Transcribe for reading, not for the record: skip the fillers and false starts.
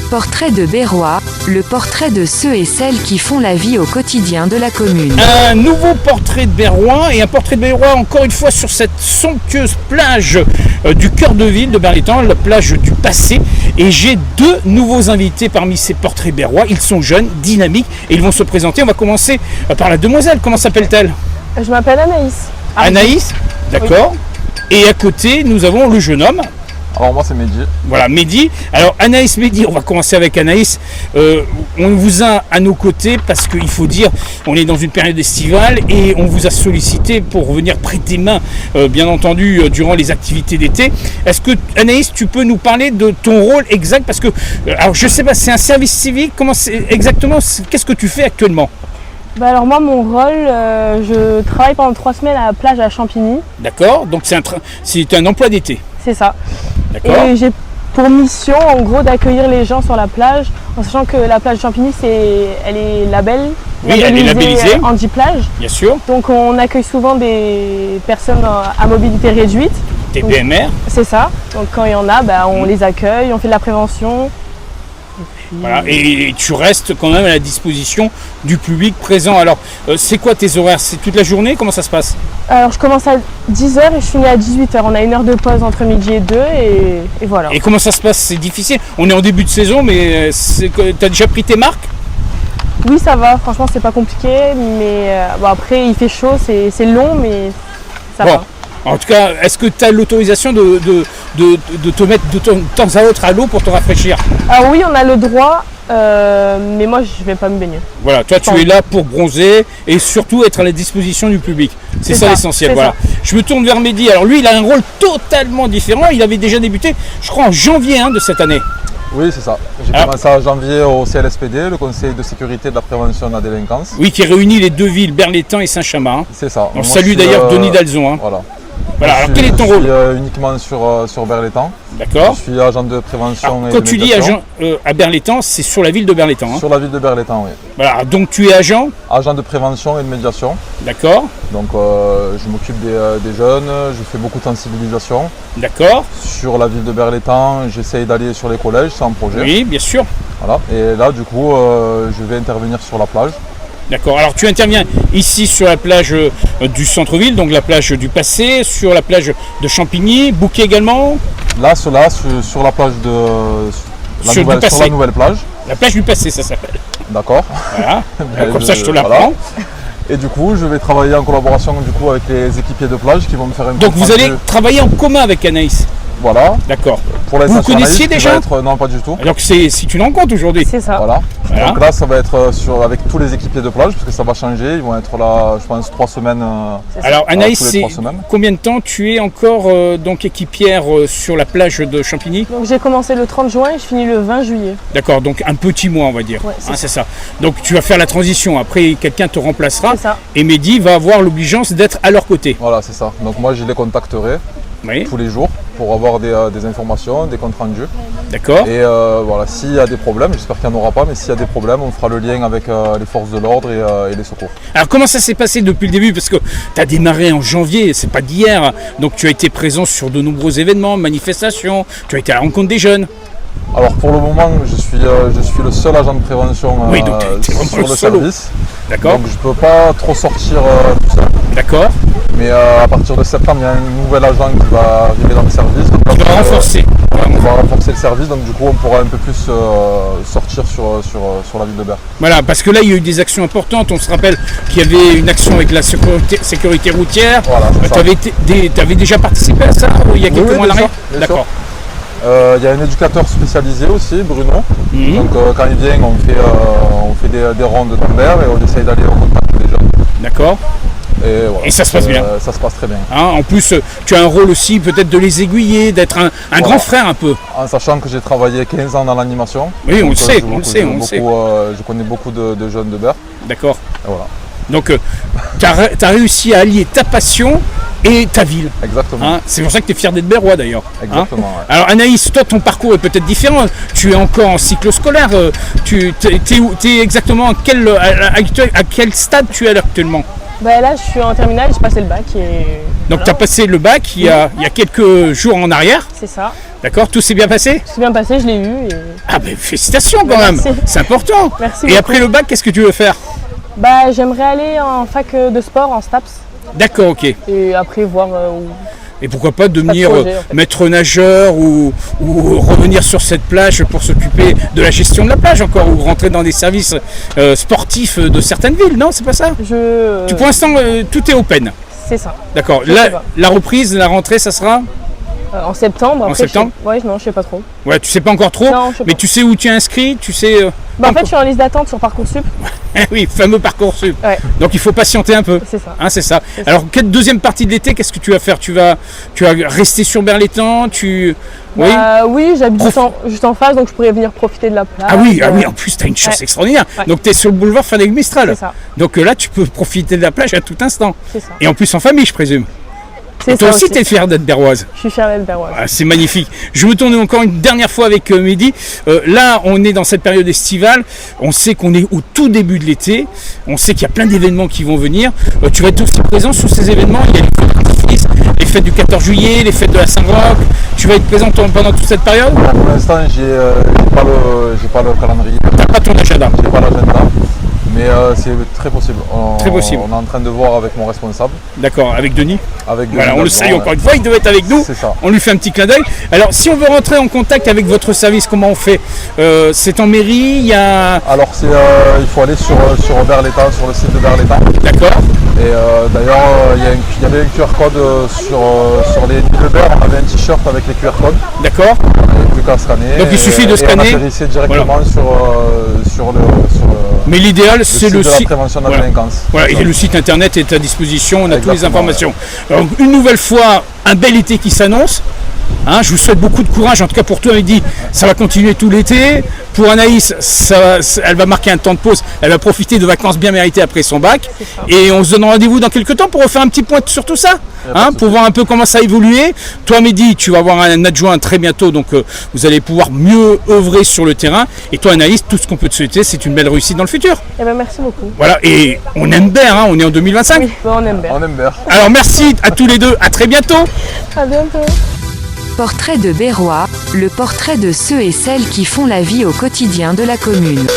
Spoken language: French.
Portrait de Berrois, le portrait de ceux et celles qui font la vie au quotidien de la commune. Un nouveau portrait de Berrois et un portrait de Berrois encore une fois sur cette somptueuse plage du cœur de ville de Berlétan, la plage du passé. Et j'ai deux nouveaux invités parmi ces portraits berrois. Ils sont jeunes, dynamiques et ils vont se présenter. On va commencer par la demoiselle. Comment s'appelle-t-elle? Je m'appelle Anaïs. Anaïs, d'accord. Oui. Et à côté, nous avons le jeune homme. Alors moi c'est Mehdi. Voilà, Mehdi. Alors Anaïs, Mehdi, on va commencer avec Anaïs. On vous a à nos côtés parce qu'il faut dire, on est dans une période estivale et on vous a sollicité pour venir prêter main, bien entendu, durant les activités d'été. Est-ce que Anaïs, tu peux nous parler de ton rôle exact? Parce que, alors je sais pas, c'est un service civique, comment c'est exactement, qu'est-ce que tu fais actuellement? Bah alors moi mon rôle, je travaille pendant 3 semaines à la plage à Champigny. D'accord, donc c'est un emploi d'été. C'est ça. D'accord. Et j'ai pour mission en gros d'accueillir les gens sur la plage, en sachant que la plage de Champigny elle est oui, elle est labellisée Handiplage. Bien sûr. Donc on accueille souvent des personnes à mobilité réduite. Des PMR. C'est ça. Donc quand il y en a, bah, on les accueille, on fait de la prévention. Voilà, et tu restes quand même à la disposition du public présent. Alors, c'est quoi tes horaires? C'est toute la journée? Comment ça se passe? Alors, je commence à 10h et je finis à 18h. On a 1 heure de pause entre midi et 2 et voilà. Et comment ça se passe? C'est difficile. On est en début de saison, mais tu as déjà pris tes marques? Oui, ça va. Franchement, c'est pas compliqué. Mais bon, après, il fait chaud, c'est long, mais ça va. En tout cas, est-ce que tu as l'autorisation de te mettre de temps à autre à l'eau pour te rafraîchir? Ah oui, on a le droit, mais moi je vais pas me baigner. Voilà, toi tu es là pour bronzer et surtout être à la disposition du public. C'est ça l'essentiel. Voilà. Je me tourne vers Mehdi. Alors lui, il a un rôle totalement différent. Il avait déjà débuté, je crois, en janvier de cette année. Oui, c'est ça. J'ai commencé en janvier au CLSPD, le Conseil de sécurité de la prévention de la délinquance. Oui, qui réunit les deux villes, Berlétan et Saint-Chamond. C'est ça. On salue d'ailleurs Denis Dalzon. Voilà. Voilà, alors quel est ton rôle? Je suis uniquement sur Berlétan. D'accord. Je suis agent de prévention alors, et quand tu dis agent à Berlétan, c'est sur la ville de Berlétan. Sur la ville de Berlétan, oui. Voilà, donc tu es agent? Agent de prévention et de médiation. D'accord. Donc je m'occupe des jeunes, je fais beaucoup de sensibilisation. D'accord. Sur la ville de Berlétan, j'essaye d'aller sur les collèges, c'est un projet. Oui, bien sûr. Voilà, et là du coup, je vais intervenir sur la plage. D'accord, alors tu interviens ici sur la plage du centre-ville, donc la plage du passé, sur la plage de Champigny, Bouquet également. Là, sur la plage sur la nouvelle plage. La plage du passé, ça s'appelle. D'accord. Voilà, comme ça je te l'apprends. Voilà. Et du coup, je vais travailler en collaboration avec les équipiers de plage qui vont me faire une... Donc vous allez travailler en commun avec Anaïs? Voilà. D'accord. Pour vous connaissiez déjà? Non, pas du tout. Alors que c'est une rencontre aujourd'hui. C'est ça. Voilà. Donc là, ça va être avec tous les équipiers de plage parce que ça va changer. Ils vont être là, je pense, 3 semaines. Alors Anaïs, c'est combien de temps tu es encore donc équipière sur la plage de Champigny? Donc j'ai commencé le 30 juin et je finis le 20 juillet. D'accord, donc un petit mois on va dire. Ouais, c'est ça. Donc tu vas faire la transition. Après quelqu'un te remplacera. C'est ça. Et Mehdi va avoir l'obligeance d'être à leur côté. Voilà, c'est ça. Donc moi, je les contacterai tous les jours pour avoir des informations, des comptes rendus. D'accord. Et voilà, s'il y a des problèmes, j'espère qu'il n'y en aura pas, mais s'il y a des problèmes, on fera le lien avec les forces de l'ordre et les secours. Alors comment ça s'est passé depuis le début? Parce que tu as démarré en janvier, c'est pas d'hier. Donc tu as été présent sur de nombreux événements, manifestations, tu as été à la rencontre des jeunes. Alors pour le moment, je suis le seul agent de prévention sur le service. D'accord. Donc je ne peux pas trop sortir tout seul. D'accord. Mais à partir de septembre, il y a un nouvel agent qui va arriver dans le service. Tu vas renforcer. On va renforcer le service, donc du coup on pourra un peu plus sortir sur la ville de Berre. Voilà, parce que là il y a eu des actions importantes. On se rappelle qu'il y avait une action avec la sécurité routière. Voilà, tu avais déjà participé à ça il y a quelques mois en arrière? D'accord. Il y a un éducateur spécialisé aussi, Bruno. Donc quand il vient, on fait des rondes dans Berre et on essaye d'aller au contact des jeunes. D'accord. Et, voilà, et ça se passe bien. Ça se passe très bien. En plus, tu as un rôle aussi peut-être de les aiguiller, d'être un grand frère un peu. En sachant que j'ai travaillé 15 ans dans l'animation. Oui, on le sait, Je connais beaucoup de jeunes de Berre. D'accord. Voilà. Donc, tu as réussi à allier ta passion et ta ville. Exactement. C'est pour ça que tu es fier d'être berrois d'ailleurs. Exactement. Ouais. Alors Anaïs, toi ton parcours est peut-être différent. Tu es encore en cycle scolaire. Tu es exactement à quel stade tu es actuellement? Bah là, je suis en terminale, j'ai passé le bac et Donc tu as passé le bac il y a quelques jours en arrière, c'est ça. d'accord? Tout s'est bien passé? C'est bien passé, je l'ai eu. Et... Ah ben félicitations quand même, Merci. c'est important. Merci Et beaucoup. après le bac, qu'est-ce que tu veux faire? Bah j'aimerais aller en fac de sport, en STAPS, D'accord, ok. et après voir où... Et pourquoi pas devenir projet, en fait. maître nageur ou revenir sur cette plage pour s'occuper de la gestion de la plage encore, ou rentrer dans des services sportifs de certaines villes, non? C'est pas ça? Pour l'instant, tout est open. C'est ça. D'accord. Je sais Là, pas. la reprise, la rentrée, ça sera? En septembre. En Après, septembre Ouais, non, je sais pas trop. Ouais, tu sais pas encore trop, Non, je sais mais pas. tu sais où tu es inscrit, tu sais... Bah en fait, je suis en liste d'attente sur Parcoursup. oui, fameux Parcoursup. Ouais, Donc il faut patienter un peu. c'est ça. Hein, c'est ça. C'est ça. Alors, quelle deuxième partie de l'été, qu'est-ce que tu vas faire? Tu vas rester sur Berlétan, Oui. Oui, j'habite Prof- juste en face, donc je pourrais venir profiter de la plage. Ah oui, en plus, tu as une chance Ouais. extraordinaire. Ouais. Donc, tu es sur le boulevard Frédéric Mistral. C'est ça, Donc là, tu peux profiter de la plage à tout instant. c'est ça. Et en plus, en famille, je présume. C'est Et toi ça aussi, tu es fière d'être berroise. Je suis fière d'être berroise. Ah, c'est magnifique. Je veux tourner encore une dernière fois avec Mehdi. Là, on est dans cette période estivale. On sait qu'on est au tout début de l'été. On sait qu'il y a plein d'événements qui vont venir. Tu vas être aussi présent sur ces événements. Il y a les fêtes d'artifice, les fêtes du 14 juillet, les fêtes de la Saint-Roch. Tu vas être présent pendant toute cette période? Pour l'instant, j'ai pas le calendrier, T'as pas ton agenda. j'ai pas l'agenda, mais c'est très possible. Très possible. On est en train de voir avec mon responsable, D'accord, avec Denis. avec Voilà, on le Denis salue Dalton, encore une fois. Il devait être avec nous. C'est ça. On lui fait un petit clin d'œil. Alors, si on veut rentrer en contact avec votre service, comment on fait? C'est en mairie, il y a... Alors il faut aller sur Berlétan, sur le site de Berlétan. D'accord. Et d'ailleurs, il y avait un QR code sur les Nilebert. On avait un t-shirt avec les QR codes. D'accord. Il n'y avait plus qu'à scanner. Donc, il suffit de scanner. Et on atterrissait directement sur le Mais l'idéal, c'est site le de la site. prévention de la Voilà. délinquance. Voilà, et le site internet est à disposition, on a toutes les Exactement, informations. Alors, une nouvelle fois, un bel été qui s'annonce. Hein, je vous souhaite beaucoup de courage, en tout cas pour toi, Mehdi, ça va continuer tout l'été. Pour Anaïs, elle va marquer un temps de pause, elle va profiter de vacances bien méritées après son bac. Et on se donne rendez-vous dans quelques temps pour refaire un petit point sur tout ça, hein, pour voir un peu comment ça a évolué. Toi, Mehdi, tu vas avoir un adjoint très bientôt, donc vous allez pouvoir mieux œuvrer sur le terrain. Et toi, Anaïs, tout ce qu'on peut te souhaiter, c'est une belle réussite dans le futur. Eh ben merci beaucoup. Voilà, et on aime bien, hein, on est en 2025. Oui, on aime bien. On aime bien. Alors merci à tous les deux, à très bientôt. À bientôt. Portrait de Berrois, le portrait de ceux et celles qui font la vie au quotidien de la commune.